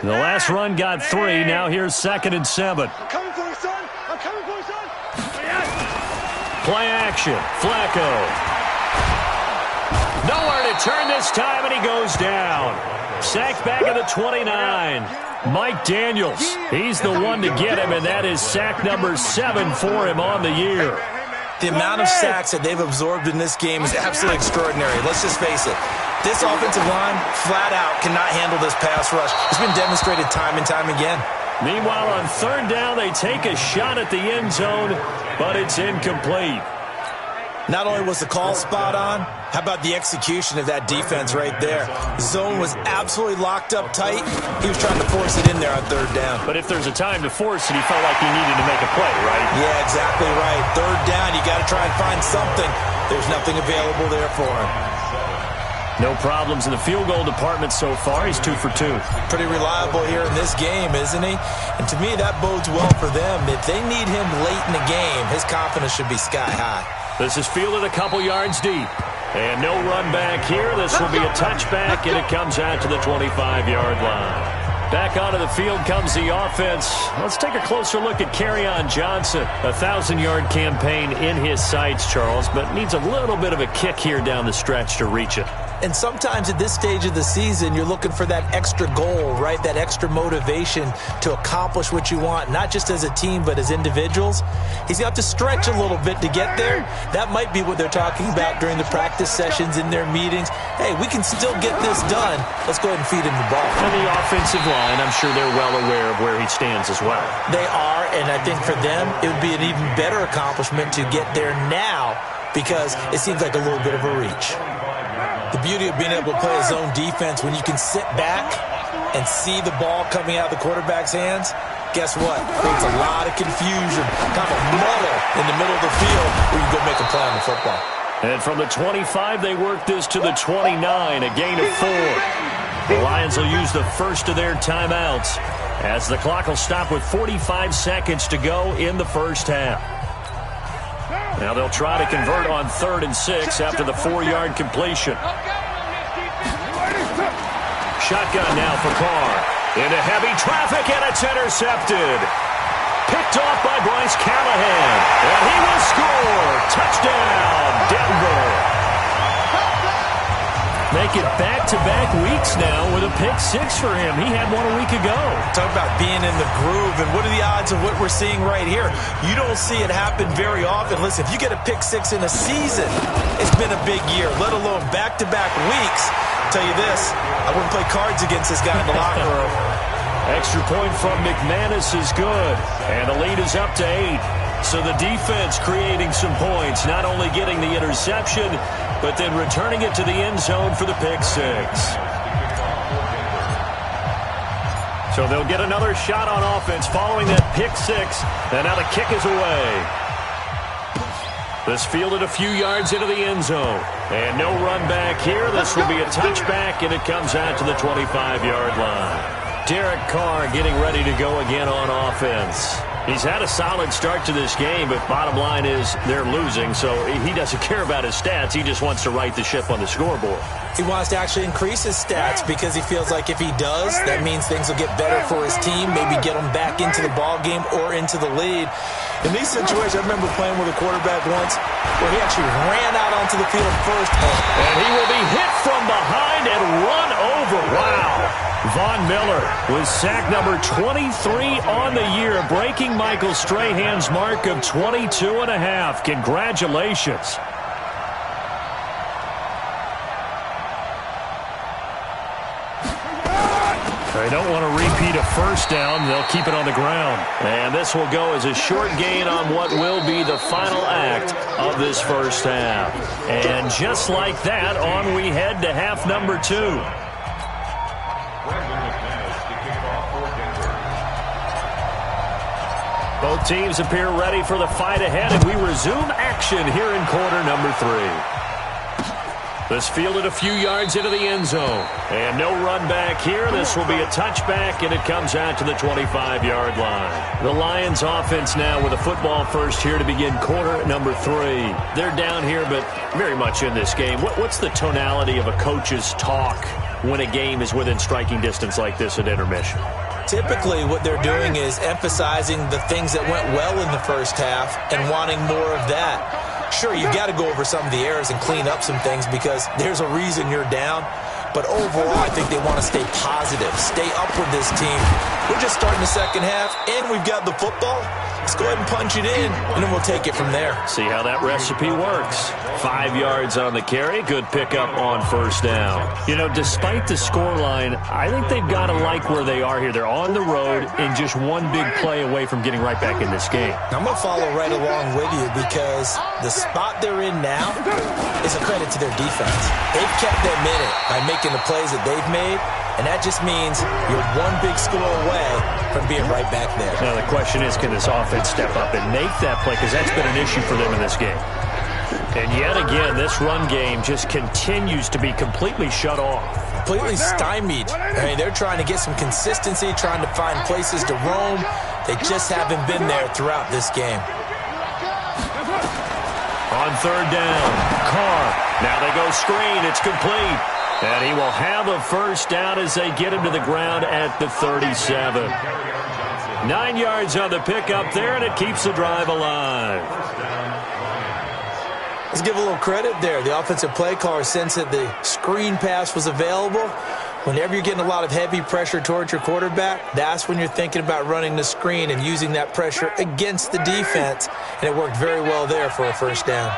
The last run got 3. Now here's 2nd and 7. I'm coming for you, son. I'm coming for you, son. Play action. Flacco. Nowhere to turn this time, and he goes down. Sacked back at the 29. Mike Daniels. He's the one to get him, and that is sack number 7 for him on the year. The amount of sacks that they've absorbed in this game is absolutely extraordinary. Let's just face it. This offensive line, flat out, cannot handle this pass rush. It's been demonstrated time and time again. Meanwhile, on 3rd down, they take a shot at the end zone, but it's incomplete. Not only was the call spot on, how about the execution of that defense right there? The zone was absolutely locked up tight. He was trying to force it in there on 3rd down. But if there's a time to force it, he felt like he needed to make a play, right? Yeah, exactly right. 3rd down, you got to try and find something. There's nothing available there for him. No problems in the field goal department so far. He's 2 for 2. Pretty reliable here in this game, isn't he? And to me, that bodes well for them. If they need him late in the game, his confidence should be sky high. This is fielded a couple yards deep. And no run back here. This will be a touchback, and it comes out to the 25-yard line. Back onto the field comes the offense. Let's take a closer look at Kerryon Johnson. A 1,000-yard campaign in his sights, Charles, but needs a little bit of a kick here down the stretch to reach it. And sometimes at this stage of the season, you're looking for that extra goal, right? That extra motivation to accomplish what you want, not just as a team, but as individuals. He's got to stretch a little bit to get there. That might be what they're talking about during the practice sessions in their meetings. Hey, we can still get this done. Let's go ahead and feed him the ball. And the offensive line, I'm sure they're well aware of where he stands as well. They are, and I think for them, it would be an even better accomplishment to get there now because it seems like a little bit of a reach. The beauty of being able to play a zone defense when you can sit back and see the ball coming out of the quarterback's hands, guess what? Creates a lot of confusion, kind of a muddle in the middle of the field where you go make a play on the football. And from the 25, they work this to the 29, a gain of 4. The Lions will use the first of their timeouts as the clock will stop with 45 seconds to go in the first half. Now they'll try to convert on 3rd and 6 after the 4-yard completion. Shotgun now for Carr. Into heavy traffic, and it's intercepted. Picked off by Bryce Callahan. And he will score. Touchdown, Denver. Make it back-to-back weeks now with a pick-6 for him. He had one a week ago. Talk about being in the groove, and what are the odds of what we're seeing right here? You don't see it happen very often. Listen, if you get a pick-6 in a season, it's been a big year, let alone back-to-back weeks. I'll tell you this, I wouldn't play cards against this guy in the locker room. Extra point from McManus is good, and the lead is up to 8. So the defense creating some points, not only getting the interception, but then returning it to the end zone for the pick-6. So they'll get another shot on offense following that pick-6, and now the kick is away. This fielded a few yards into the end zone, and no run back here. This will be a touchback, and it comes out to the 25-yard line. Derek Carr getting ready to go again on offense. He's had a solid start to this game, but bottom line is they're losing, so he doesn't care about his stats. He just wants to right the ship on the scoreboard. He wants to actually increase his stats because he feels like if he does, that means things will get better for his team, maybe get him back into the ball game or into the lead. In these situations, I remember playing with a quarterback once where he actually ran out onto the field first. And he will be hit from behind and run over. Wow. Von Miller with sack number 23 on the year, breaking Michael Strahan's mark of 22.5. Congratulations. They don't want to repeat a first down. They'll keep it on the ground. And this will go as a short gain on what will be the final act of this first half. And just like that, on we head to half number 2. Both teams appear ready for the fight ahead, and we resume action here in quarter number 3. This fielded a few yards into the end zone. And no run back here. This will be a touchback, and it comes out to the 25-yard line. The Lions offense now with a football first here to begin quarter number 3. They're down here, but very much in this game. What's the tonality of a coach's talk when a game is within striking distance like this at intermission? Typically, what they're doing is emphasizing the things that went well in the first half and wanting more of that. Sure, you've got to go over some of the errors and clean up some things because there's a reason you're down. But overall, I think they want to stay positive, stay up with this team. We're just starting the second half, and we've got the football. Let's go ahead and punch it in, and then we'll take it from there. See how that recipe works. 5 yards on the carry. Good pickup on first down. You know, despite the scoreline, I think they've got to like where they are here. They're on the road and just one big play away from getting right back in this game. I'm going to follow right along with you because the spot they're in now is a credit to their defense. They've kept them in it by making the plays that they've made, and that just means you're one big score away from being right back there. Now the question is, can this offense step up and make that play? Because that's been an issue for them in this game. And yet again, this run game just continues to be completely shut off. Completely stymied. I mean, they're trying to get some consistency, trying to find places to roam. They just haven't been there throughout this game. On third down, Carr. Now they go screen. It's complete. And he will have a first down as they get him to the ground at the 37. 9 yards on the pickup there, and it keeps the drive alive. Let's give a little credit there. The offensive play caller sensed that the screen pass was available. Whenever you're getting a lot of heavy pressure towards your quarterback, that's when you're thinking about running the screen and using that pressure against the defense. And it worked very well there for a first down.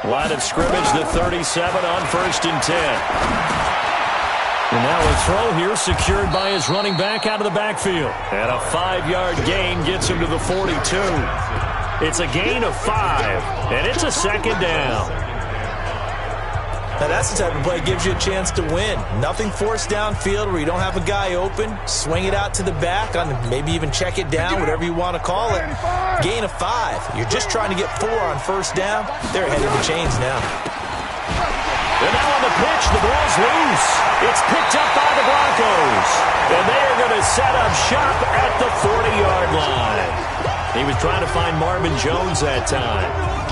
Line of scrimmage, the 37 on 1st and 10. And now a throw here secured by his running back out of the backfield. And a 5-yard gain gets him to the 42. It's a gain of 5, and it's a second down. Now that's the type of play that gives you a chance to win. Nothing forced downfield where you don't have a guy open. Swing it out to the back, on maybe even check it down, whatever you want to call it. Gain of 5. You're just trying to get 4 on first down. They're ahead of the chains now. And now on the pitch, the ball's loose. It's picked up by the Broncos. And they are going to set up shop at the 40-yard line. He was trying to find Marvin Jones that time.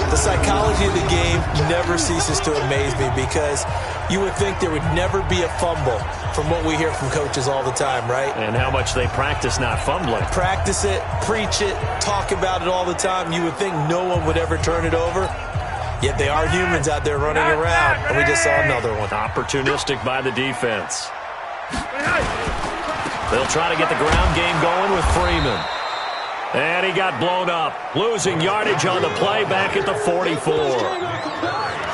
The psychology of the game never ceases to amaze me because you would think there would never be a fumble from what we hear from coaches all the time, right? And how much they practice not fumbling. Practice it, preach it, talk about it all the time. You would think no one would ever turn it over. Yet they are humans out there running around, and we just saw another one. Opportunistic by the defense. They'll try to get the ground game going with Freeman. And he got blown up, losing yardage on the play back at the 44.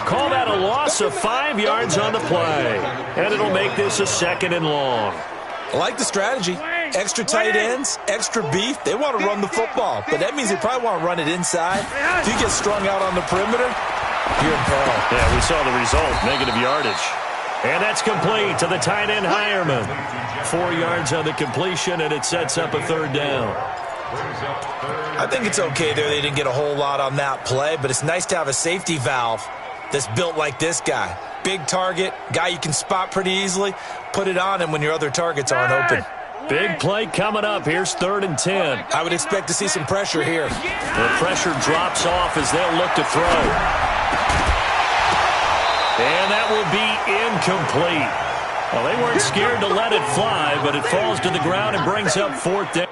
Call that a loss of 5 yards on the play. And it'll make this a 2nd and long. I like the strategy. Extra tight ends, extra beef. They want to run the football, but that means they probably want to run it inside. If you get strung out on the perimeter, you're in peril. Yeah, we saw the result, negative yardage. And that's complete to the tight end Hireman. 4 yards on the completion, and it sets up a 3rd down. I think it's okay there. They didn't get a whole lot on that play, but it's nice to have a safety valve that's built like this guy. Big target, guy you can spot pretty easily. Put it on him when your other targets aren't open. Big play coming up. Here's 3rd and 10. I would expect to see some pressure here. The pressure drops off as they'll look to throw. And that will be incomplete. Well, they weren't scared to let it fly, but it falls to the ground and brings up 4th down.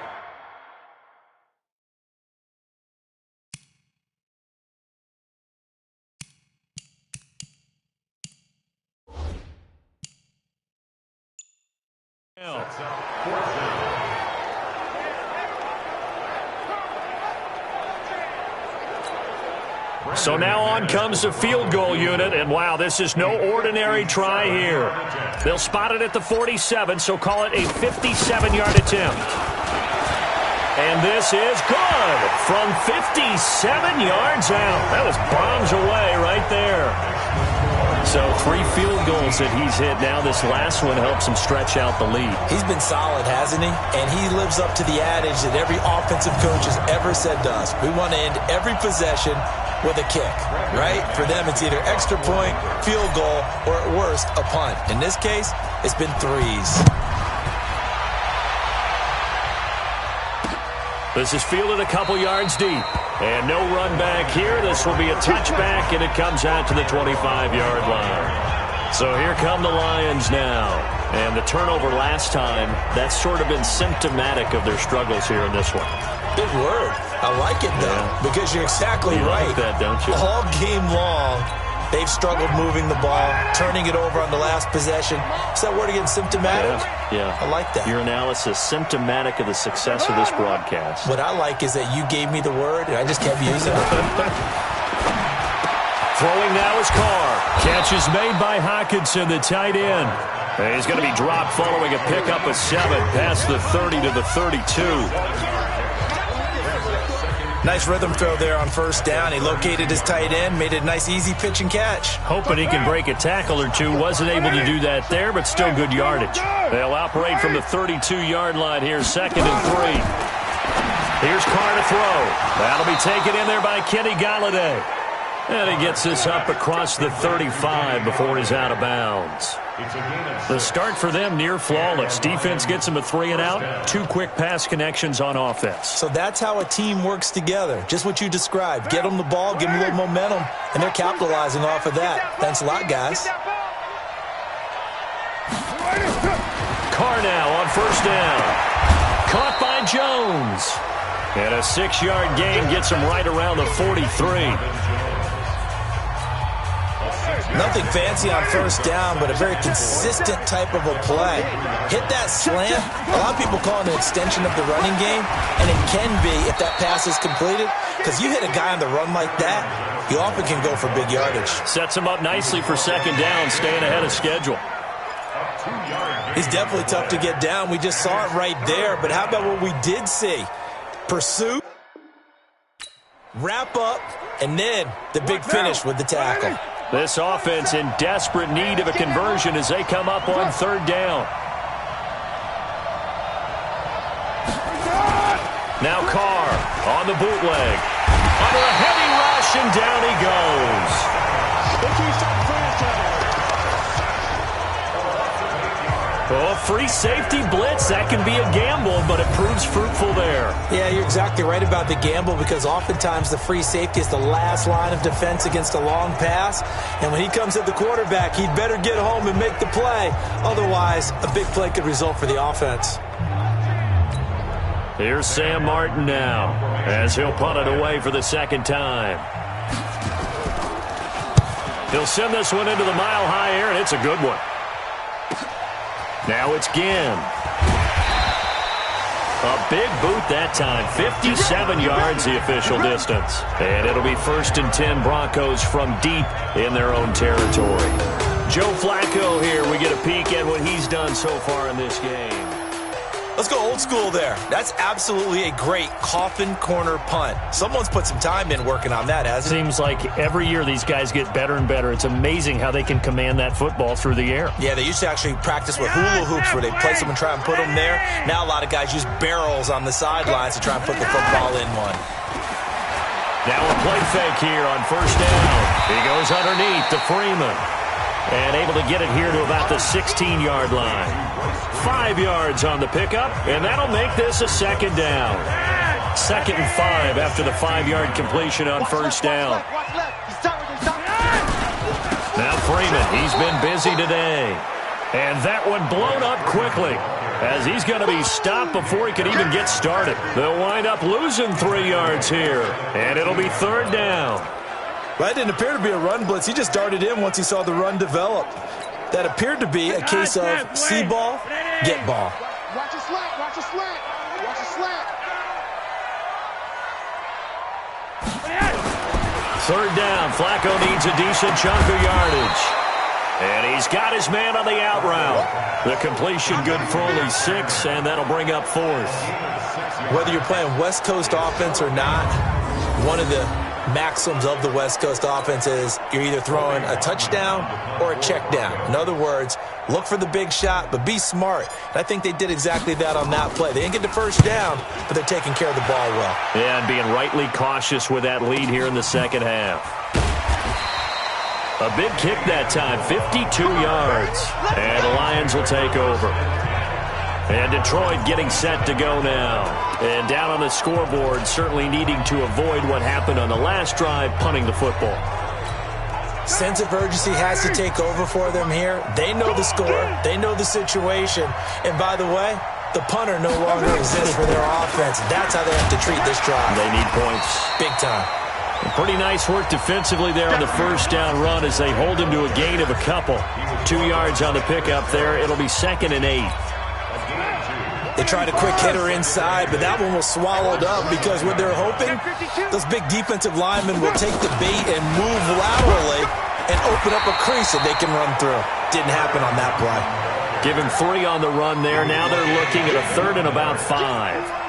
So now on comes the field goal unit, and wow, this is no ordinary try here. They'll spot it at the 47, so call it a 57-yard attempt. And this is good from 57 yards out. That was bombs away right there. So 3 field goals that he's hit now. This last one helps him stretch out the lead. He's been solid, hasn't he? And he lives up to the adage that every offensive coach has ever said to us. We want to end every possession with a kick, right? For them, it's either extra point, field goal, or at worst, a punt. In this case, it's been 3s. This is fielded a couple yards deep. And no run back here. This will be a touchback, and it comes out to the 25-yard line. So here come the Lions now. And the turnover last time, that's sort of been symptomatic of their struggles here in this one. Big word. I like it, though, because you're exactly right. You like that, don't you? All game long, they've struggled moving the ball, turning it over on the last possession. Is that word again, symptomatic? Yeah. I like that. Your analysis, symptomatic of the success of this broadcast. What I like is that you gave me the word, and I just kept using it. Throwing now is Carr. Catch is made by Hockenson, the tight end. And he's going to be dropped following a pickup of 7 past the 30 to the 32. Nice rhythm throw there on first down. He located his tight end, made it a nice easy pitch and catch. Hoping he can break a tackle or two. Wasn't able to do that there, but still good yardage. They'll operate from the 32-yard line here, 2nd and 3. Here's Carr to throw. That'll be taken in there by Kenny Golladay. And he gets this up across the 35 before he's out of bounds. The start for them near flawless. Defense gets them a 3 and out. 2 quick pass connections on offense. So that's how a team works together. Just what you described. Get them the ball, give them a little momentum, and they're capitalizing off of that. Thanks a lot, guys. Carr now on first down. Caught by Jones. And a 6-yard gain gets him right around the 43. Nothing fancy on first down, but a very consistent type of a play. Hit that slant. A lot of people call it an extension of the running game, and it can be if that pass is completed, because you hit a guy on the run like that, you often can go for big yardage. Sets him up nicely for 2nd down, staying ahead of schedule. He's definitely tough to get down. We just saw it right there, but how about what we did see? Pursuit, wrap up, and then the big finish with the tackle. This offense in desperate need of a conversion as they come up on 3rd down. Now Carr on the bootleg. Under a heavy rush, and down he goes. Oh, free safety blitz. That can be a gamble, but it proves fruitful there. Yeah, you're exactly right about the gamble, because oftentimes the free safety is the last line of defense against a long pass. And when he comes at the quarterback, he'd better get home and make the play. Otherwise, a big play could result for the offense. Here's Sam Martin now, as he'll punt it away for the 2nd time. He'll send this one into the mile-high air, and it's a good one. Now it's Ginn. A big boot that time. 57 yards the official distance. And it'll be 1st and 10 Broncos from deep in their own territory. Joe Flacco here. We get a peek at what he's done so far in this game. Let's go old school there. That's absolutely a great coffin corner punt. Someone's put some time in working on that, hasn't it? Seems like every year these guys get better and better. It's amazing how they can command that football through the air. Yeah, they used to actually practice with hula hoops where they place them and try and put them there. Now a lot of guys use barrels on the sidelines to try and put the football in one. Now a play fake here on first down. He goes underneath to Freeman. And able to get it here to about the 16-yard line. 5 yards on the pickup, and that'll make this a 2nd down. 2nd and 5 after the 5-yard completion on first down. Now Freeman, he's been busy today. And that one blown up quickly, as he's going to be stopped before he could even get started. They'll wind up losing 3 yards here, and it'll be 3rd down. Well, that didn't appear to be a run blitz. He just darted in once he saw the run develop. That appeared to be a case of see ball, get ball. Watch a slant, watch a slant, watch a slant. 3rd down. Flacco needs a decent chunk of yardage. And he's got his man on the out route. The completion good for only 6, and that'll bring up 4th. Whether you're playing West Coast offense or not, one of the maxims of the West Coast offense is you're either throwing a touchdown or a check down. In other words, look for the big shot, but be smart. And I think they did exactly that on that play. They didn't get the first down, but they're taking care of the ball well. Yeah, and being rightly cautious with that lead here in the 2nd half. A big kick that time, 52 yards. And the Lions will take over. And Detroit getting set to go now. And down on the scoreboard, certainly needing to avoid what happened on the last drive, punting the football. Sense of urgency has to take over for them here. They know the score. They know the situation. And by the way, the punter no longer exists for their offense. That's how they have to treat this drive. They need points. Big time. Pretty nice work defensively there on the first down run as they hold him to a gain of a couple. 2 yards on the pickup there. It'll be 2nd and 8. They tried a quick hitter inside, but that one was swallowed up because what they're hoping, those big defensive linemen will take the bait and move laterally and open up a crease that they can run through. Didn't happen on that play. Give him 3 on the run there. Now they're looking at a 3rd and about 5.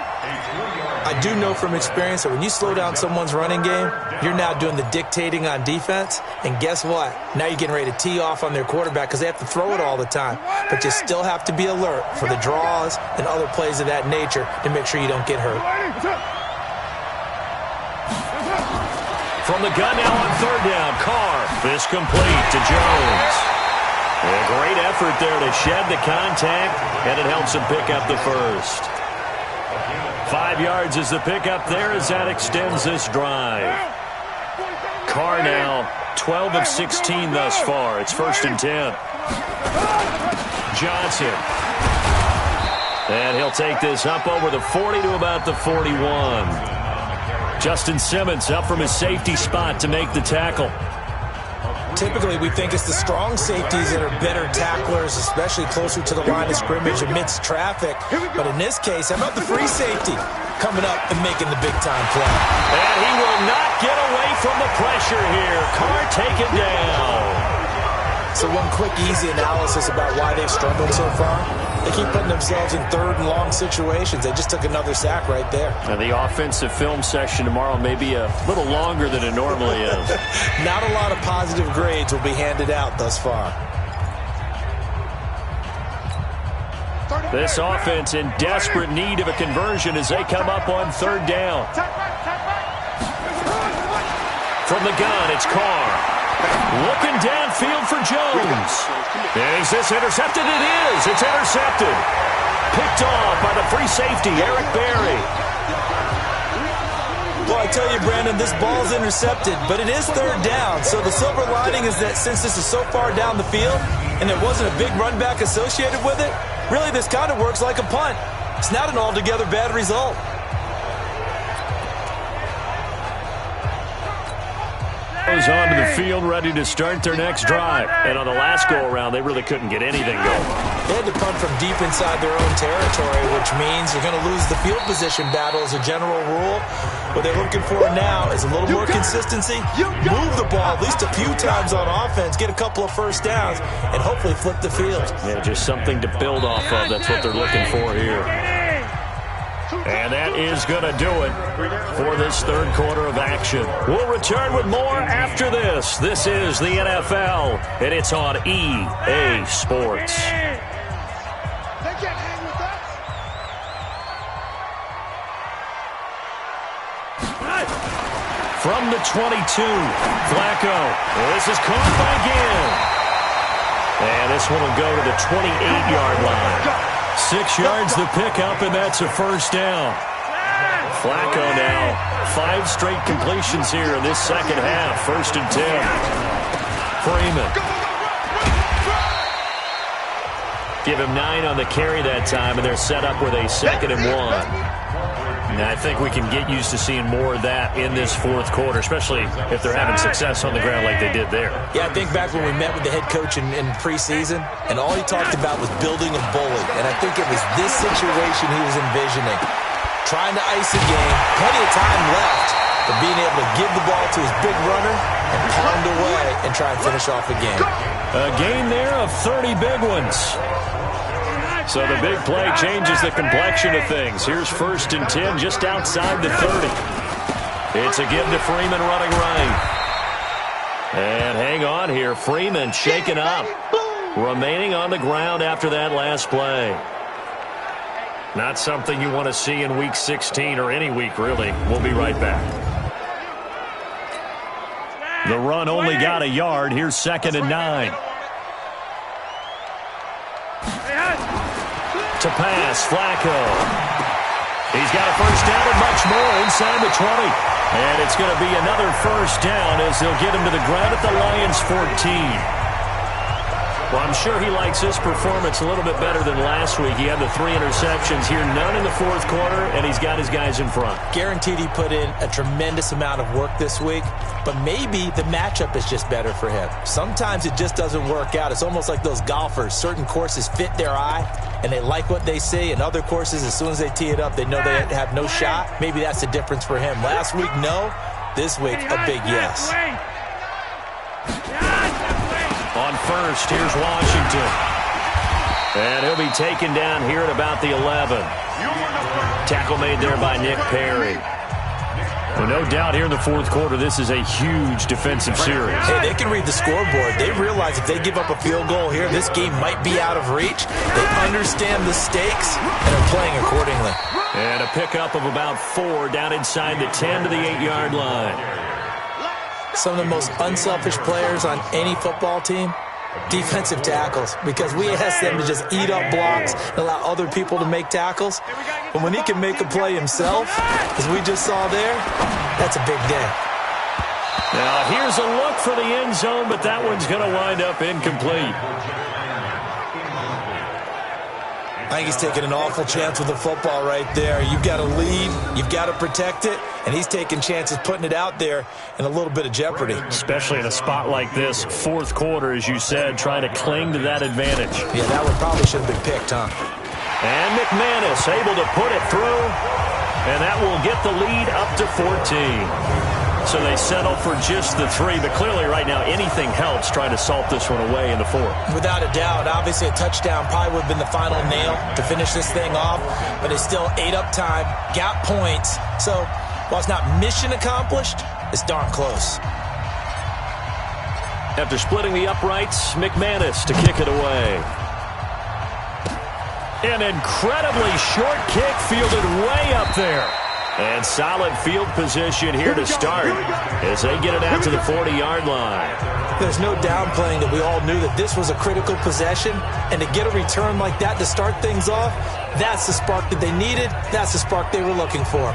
I do know from experience that when you slow down someone's running game, you're now doing the dictating on defense. And guess what? Now you're getting ready to tee off on their quarterback because they have to throw it all the time. But you still have to be alert for the draws and other plays of that nature to make sure you don't get hurt. From the gun now on 3rd down. Carr. This complete to Jones. A great effort there to shed the contact, and it helps him pick up the first. 5 yards is the pickup there as that extends this drive. Carr now 12 of 16 thus far. It's 1st and 10. Johnson. And he'll take this up over the 40 to about the 41. Justin Simmons up from his safety spot to make the tackle. Typically, we think it's the strong safeties that are better tacklers, especially closer to the line of scrimmage amidst traffic. But in this case, how about the free safety coming up and making the big-time play? And he will not get away from the pressure here. Carr taken down. So one quick, easy analysis about why they've struggled so far. They keep putting themselves in 3rd and long situations. They just took another sack right there. And the offensive film session tomorrow may be a little longer than it normally is. Not a lot of positive grades will be handed out thus far. This offense in desperate need of a conversion as they come up on 3rd down. From the gun, it's Carr. Looking downfield for Jones. Is this intercepted? It is. It's intercepted. Picked off by the free safety, Eric Berry. Well, I tell you, Brandon, this ball's intercepted, but it is 3rd down. So the silver lining is that since this is so far down the field and there wasn't a big run back associated with it, really this kind of works like a punt. It's not an altogether bad result. Goes onto the field ready to start their next drive. And on the last go-around, they really couldn't get anything going. They had to punt from deep inside their own territory, which means they're going to lose the field position battle as a general rule. What they're looking for now is a little more consistency, move the ball at least a few times on offense, get a couple of first downs, and hopefully flip the field. Yeah, just something to build off of. That's what they're looking for here. And that is going to do it for this 3rd quarter of action. We'll return with more after this. This is the NFL, and it's on EA Sports. They can't hang with us. From the 22, Flacco. This is caught by Gill. And this one will go to the 28-yard line. 6 yards the pickup, and that's a 1st down. Flacco now, 5 straight completions here in this 2nd half. 1st and 10. Freeman. Give him 9 on the carry that time, and they're set up with a 2nd and 1. And I think we can get used to seeing more of that in this 4th quarter, especially if they're having success on the ground like they did there. Yeah, I think back when we met with the head coach in preseason, and all he talked about was building a bully. And I think it was this situation he was envisioning. Trying to ice a game, plenty of time left, but being able to give the ball to his big runner and pound away and try and finish off a game. A game there of 30 big ones. So the big play changes the complexion of things. Here's 1st and 10 just outside the 30. It's a give to Freeman running right. And hang on here. Freeman shaken up. Remaining on the ground after that last play. Not something you want to see in Week 16 or any week, really. We'll be right back. The run only got a yard. Here's 2nd and 9. To pass, Flacco. He's got a 1st down and much more inside the 20. And it's going to be another first down as they'll get him to the ground at the Lions' 14. Well, I'm sure he likes this performance a little bit better than last week. He had the 3 interceptions here, none in the fourth quarter, and he's got his guys in front. Guaranteed he put in a tremendous amount of work this week, but maybe the matchup is just better for him. Sometimes it just doesn't work out. It's almost like those golfers. Certain courses fit their eye, and they like what they see, and other courses, as soon as they tee it up, they know they have no shot. Maybe that's the difference for him. Last week, no. This week, a big yes. On first, here's Washington. And he'll be taken down here at about the 11. Tackle made there by Nick Perry. Well, no doubt here in the fourth quarter, this is a huge defensive series. Hey, they can read the scoreboard. They realize if they give up a field goal here, this game might be out of reach. They understand the stakes and are playing accordingly. And a pickup of about 4 down inside the 10 to the 8-yard line. Some of the most unselfish players on any football team, defensive tackles, because we ask them to just eat up blocks and allow other people to make tackles. But when he can make a play himself, as we just saw there, that's a big day. Now, here's a look for the end zone, but that one's going to wind up incomplete. I think he's taking an awful chance with the football right there. You've got to lead, you've got to protect it, and he's taking chances putting it out there in a little bit of jeopardy. Especially in a spot like this, fourth quarter, as you said, trying to cling to that advantage. Yeah, that one probably should have been picked, huh? And McManus able to put it through, and that will get the lead up to 14. So they settle for just the 3, but clearly right now anything helps trying to salt this one away in the 4th. Without a doubt, obviously a touchdown probably would have been the final nail to finish this thing off, but it's still ate up time, got points. So while it's not mission accomplished, it's darn close. After splitting the uprights, McManus to kick it away. An incredibly short kick fielded way up there. And solid field position here to start as they get it out to the 40-yard line. There's no downplaying that we all knew that this was a critical possession, and to get a return like that to start things off, that's the spark that they needed. That's the spark they were looking for.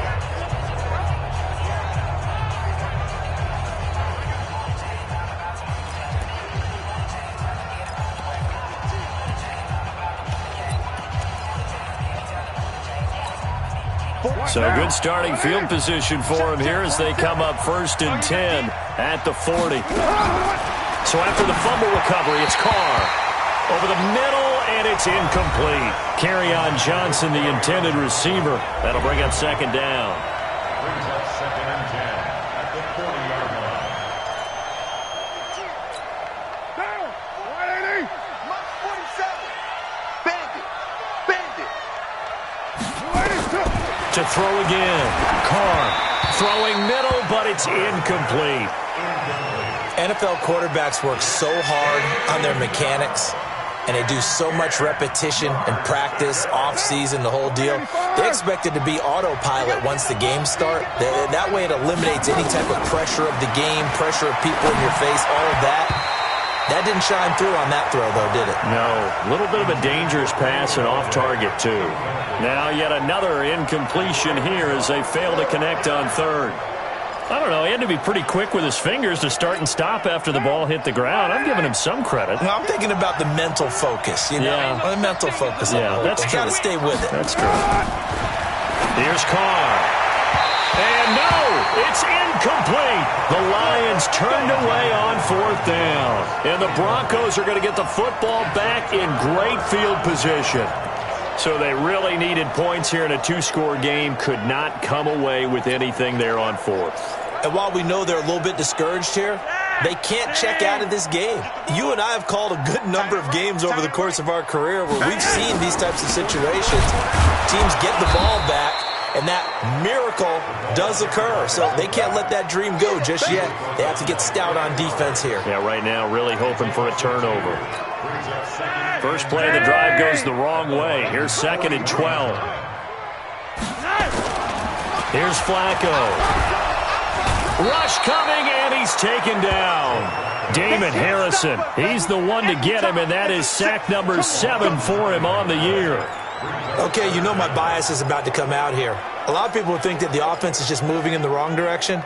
So good starting field position for him here as they come up 1st and 10 at the 40. So after the fumble recovery, it's Carr. Over the middle, and it's incomplete. Kerryon Johnson, the intended receiver. That'll bring up 2nd down. Brings up 2nd and 10 at the 40-yard line. Down. 180. Mark 47. Bandit. Bandit. 282. To throw again. Carr throwing middle, but it's incomplete. NFL quarterbacks work so hard on their mechanics, and they do so much repetition and practice, off-season, the whole deal. They expect it to be autopilot once the games start. That way it eliminates any type of pressure of the game, pressure of people in your face, all of that. That didn't shine through on that throw, though, did it? No. A little bit of a dangerous pass and off target, too. Now yet another incompletion here as they fail to connect on 3rd. I don't know. He had to be pretty quick with his fingers to start and stop after the ball hit the ground. I'm giving him some credit. No, I'm thinking about the mental focus, you know? Yeah. The mental focus. Yeah, that's true. Got to stay with it. That's true. Here's Carr. And no, it's incomplete. The Lions turned away on 4th down. And the Broncos are going to get the football back in great field position. So they really needed points here in a 2-score game. Could not come away with anything there on 4th. And while we know they're a little bit discouraged here, they can't check out of this game. You and I have called a good number of games over the course of our career where we've seen these types of situations. Teams get the ball back, and that miracle does occur. So they can't let that dream go just yet. They have to get stout on defense here. Yeah, right now really hoping for a turnover. First play of the drive goes the wrong way. Here's 2nd and 12. Here's Flacco. Rush coming, and he's taken down. Damon Harrison, he's the one to get him, and that is sack number 7 for him on the year. Okay, you know my bias is about to come out here. A lot of people would think that the offense is just moving in the wrong direction.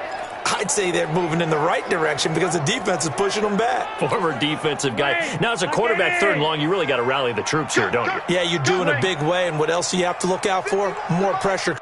I'd say they're moving in the right direction because the defense is pushing them back. Former defensive guy. Now, as a quarterback, third and long, you really got to rally the troops here, don't you? Yeah, you do in a big way. And what else do you have to look out for? More pressure.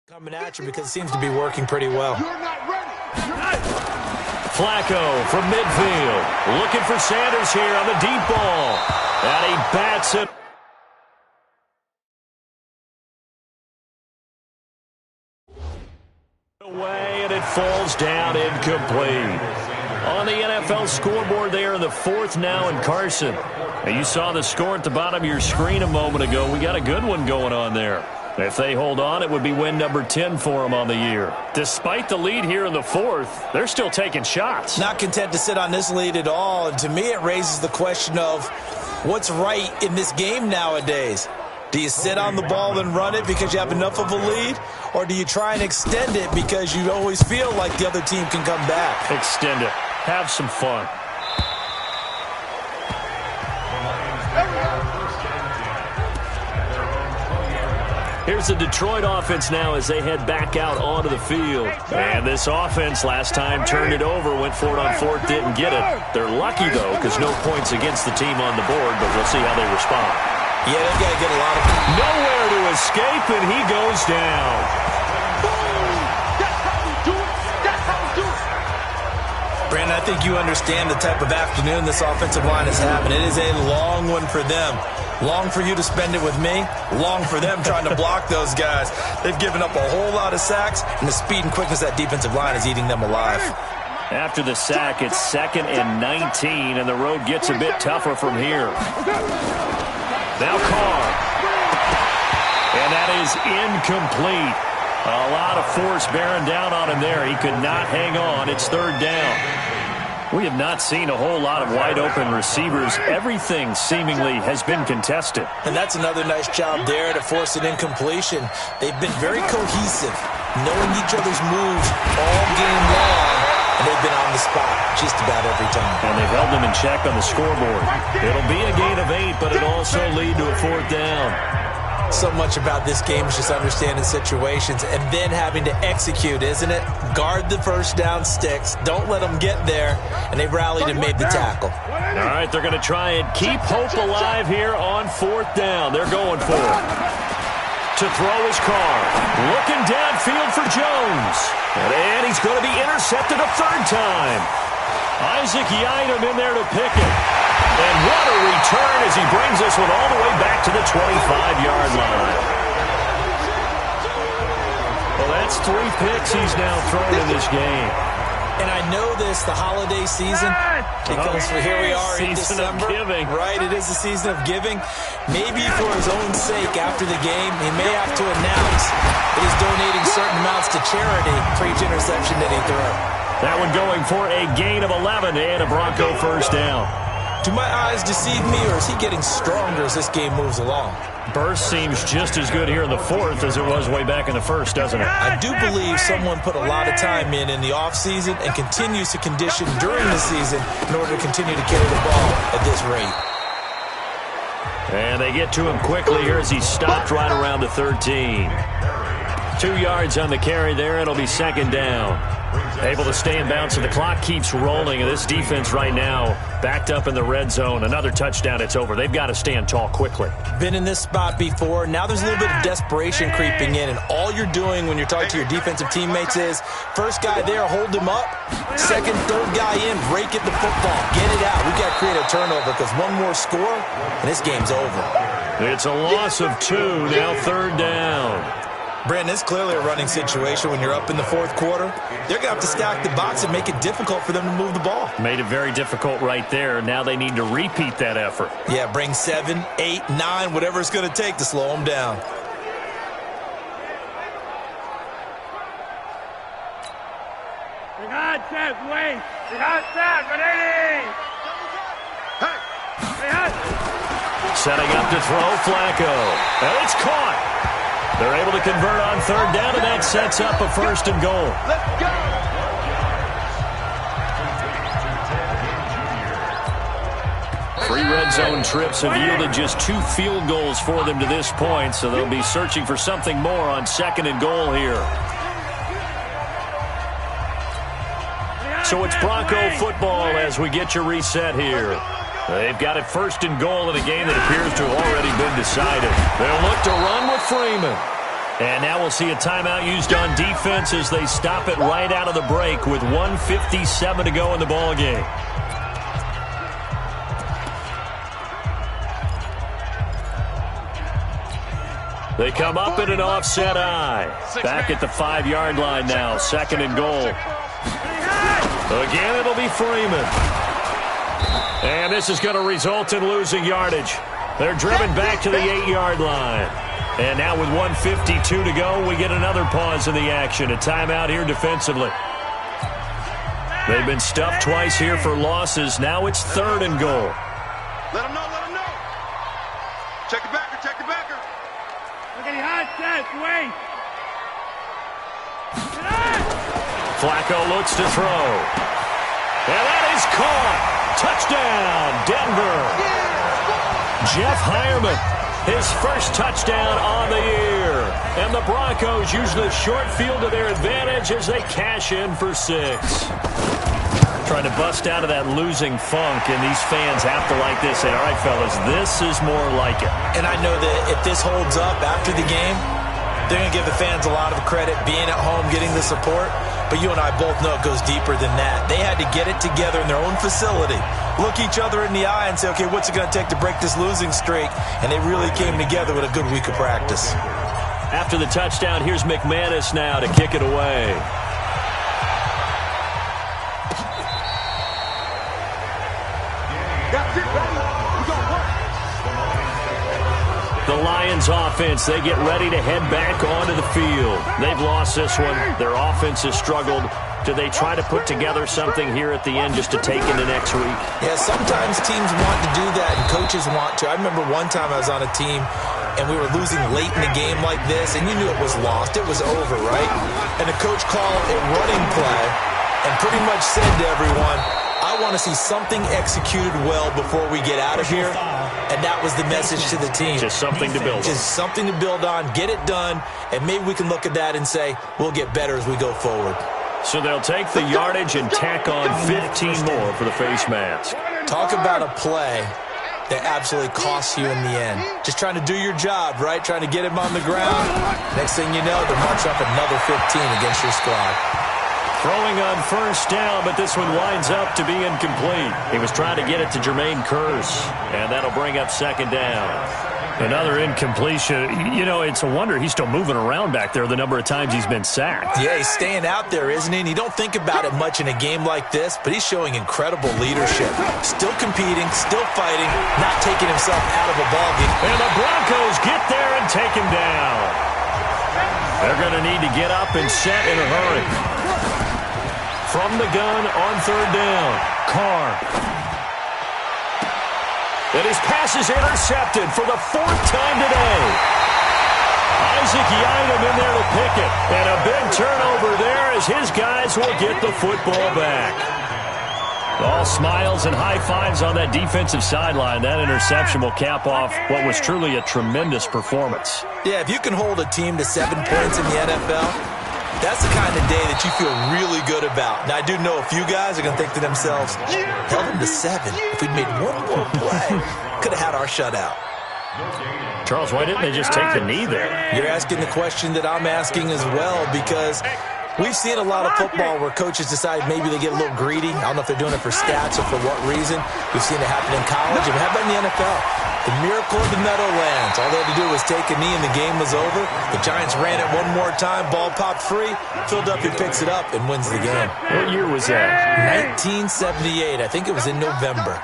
Coming at you because it seems to be working pretty well. You're not ready. Flacco from midfield. Looking for Sanders here on the deep ball. And he bats it. Away, and it falls down incomplete. On the NFL scoreboard there in the fourth now in Carson. And you saw the score at the bottom of your screen a moment ago. We got a good one going on there. If they hold on, it would be win number 10 for them on the year. Despite the lead here in the fourth, they're still taking shots. Not content to sit on this lead at all. And to me, it raises the question of what's right in this game nowadays. Do you sit on the ball and run it because you have enough of a lead? Or do you try and extend it because you always feel like the other team can come back? Extend it. Have some fun. Here's the Detroit offense now as they head back out onto the field. And this offense last time turned it over, went for it on fourth, didn't get it. They're lucky, though, because no points against the team on the board, but we'll see how they respond. Yeah, they've got to get a lot of... Nowhere to escape, and he goes down. That's how we do it. That's how we do it. Brandon, I think you understand the type of afternoon this offensive line is having. It is a long one for them. Long for you to spend it with me. Long for them trying to block those guys. They've given up a whole lot of sacks, and the speed and quickness of that defensive line is eating them alive. After the sack, it's 2nd and 19, and the road gets a bit tougher from here. Now Carr. And that is incomplete. A lot of force bearing down on him there. He could not hang on. It's 3rd down. We have not seen a whole lot of wide-open receivers. Everything seemingly has been contested. And that's another nice job there to force an incompletion. They've been very cohesive, knowing each other's moves all game long, and they've been on the spot just about every time. And they've held them in check on the scoreboard. It'll be a gain of 8, but it'll also lead to a 4th down. So much about this game is just understanding situations and then having to execute, isn't it? Guard the first down sticks. Don't let them get there. And they rallied and made the tackle. All right, they're going to try and keep hope alive here on 4th down. They're going for it. To throw his Carr. Looking downfield for Jones. And he's going to be intercepted a 3rd time. Isaac Yiadom in there to pick it. And what a return as he brings us one all the way back to the 25-yard line. Well, that's 3 picks he's now thrown in this game. And I know this, the holiday season, because here we are in December. Season of giving. Right, it is the season of giving. Maybe for his own sake after the game, he may have to announce that he's donating certain amounts to charity for each interception that he threw. That one going for a gain of 11 and a Bronco 1st down. Do my eyes deceive me, or is he getting stronger as this game moves along? Burst seems just as good here in the fourth as it was way back in the first, doesn't it? I do believe someone put a lot of time in the offseason and continues to condition during the season in order to continue to carry the ball at this rate. And they get to him quickly here as he stopped right around the 13. 2 yards on the carry there. It'll be second down. Able to stay in bounds, and the clock keeps rolling. And this defense right now backed up in the red zone. Another touchdown, it's over. They've got to stand tall quickly. Been in this spot before. Now there's a little bit of desperation creeping in, and all you're doing when you're talking to your defensive teammates is first guy there, hold him up. Second, third guy in, rake at the football. Get it out. We've got to create a turnover because one more score, and this game's over. It's a loss of 2, now third down. Brandon, it's clearly a running situation when you're up in the fourth quarter. They're going to have to stack the box and make it difficult for them to move the ball. Made it very difficult right there. Now they need to repeat that effort. Yeah, bring 7, 8, 9, whatever it's going to take to slow them down. Setting up to throw, Flacco. And it's caught. They're able to convert on third down, and that sets up a first and goal. Let's go. 3 red zone trips have yielded just 2 field goals for them to this point, so they'll be searching for something more on second and goal here. So it's Bronco football as we get you reset here. They've got it first and goal in a game that appears to have already been decided. They'll look to run with Freeman. And now we'll see a timeout used on defense as they stop it right out of the break with 1:57 to go in the ballgame. They come up in an offset eye. Back at the 5-yard line now, second and goal. Again, it'll be Freeman. And this is going to result in losing yardage. They're driven back to the 8-yard line. And now with 1:52 to go, we get another pause in the action. A timeout here defensively. They've been stuffed twice here for losses. Now it's third and goal. Let them know, let them know. Check the backer, check the backer. Look at the high stats, wait. Flacco looks to throw. And that is caught. Touchdown, Denver. Jeff Hireman, his first touchdown on the year. And the Broncos use the short field to their advantage as they cash in for 6. Trying to bust out of that losing funk, and these fans have to like this. Say, all right, fellas, this is more like it. And I know that if this holds up after the game, they're going to give the fans a lot of credit being at home, getting the support. But you and I both know it goes deeper than that. They had to get it together in their own facility, look each other in the eye and say, okay, what's it going to take to break this losing streak? And they really came together with a good week of practice. After the touchdown, here's McManus now to kick it away. That's it, baby. We gonna work. The Lions offense, they get ready to head back onto the field. They've lost this one. Their offense has struggled. Do they try to put together something here at the end just to take into next week? Yeah, sometimes teams want to do that and coaches want to. I remember one time I was on a team and we were losing late in the game like this, and you knew it was lost. It was over, right? And the coach called a running play and pretty much said to everyone, I want to see something executed well before we get out of here. And that was the message to the team. Just something to build on. Just something to build on, get it done, and maybe we can look at that and say, we'll get better as we go forward. So they'll take the yardage and tack on 15 more for the face mask. Talk about a play that absolutely costs you in the end. Just trying to do your job, right? Trying to get him on the ground. Next thing you know, they're marching up another 15 against your squad. Throwing on first down, but this one winds up to be incomplete. He was trying to get it to Jermaine Kearse, and that'll bring up second down. Another incompletion. You know, it's a wonder he's still moving around back there the number of times he's been sacked. Yeah, he's staying out there, isn't he? And you don't think about it much in a game like this, but he's showing incredible leadership. Still competing, still fighting, not taking himself out of a ball game. And the Broncos get there and take him down. They're going to need to get up and set in a hurry. From the gun on third down, Carr. And his pass is intercepted for the 4th time today. Isaac Yiadom in there to pick it. And a big turnover there as his guys will get the football back. All smiles and high fives on that defensive sideline. That interception will cap off what was truly a tremendous performance. Yeah, if you can hold a team to 7 points in the NFL, that's the kind of day that you feel really good about. Now, I do know a few guys are going to think to themselves, held them to 7. If we'd made one more play, could have had our shutout. Charles, why didn't they just take the knee there? You're asking the question that I'm asking as well, because we've seen a lot of football where coaches decide maybe they get a little greedy. I don't know if they're doing it for stats or for what reason. We've seen it happen in college, and how about in the NFL? The miracle of the Meadowlands. All they had to do was take a knee, and the game was over. The Giants ran it one more time. Ball popped free. Philadelphia picks it up and wins the game. What year was that? 1978. I think it was in November.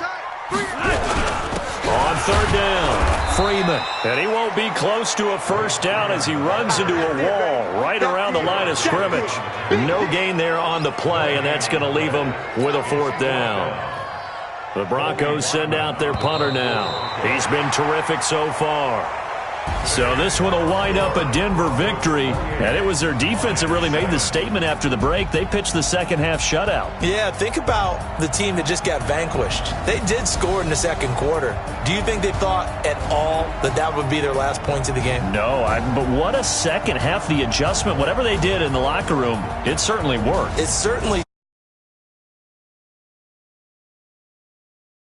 On 3rd down, Freeman. And he won't be close to a first down as he runs into a wall right around the line of scrimmage. No gain there on the play, and that's going to leave him with a 4th down. The Broncos send out their punter now. He's been terrific so far. So this one will wind up a Denver victory, and it was their defense that really made the statement after the break. They pitched the second half shutout. Yeah, think about the team that just got vanquished. They did score in the second quarter. Do you think they thought at all that that would be their last points of the game? No, but what a second half. The adjustment, whatever they did in the locker room, it certainly worked. It certainly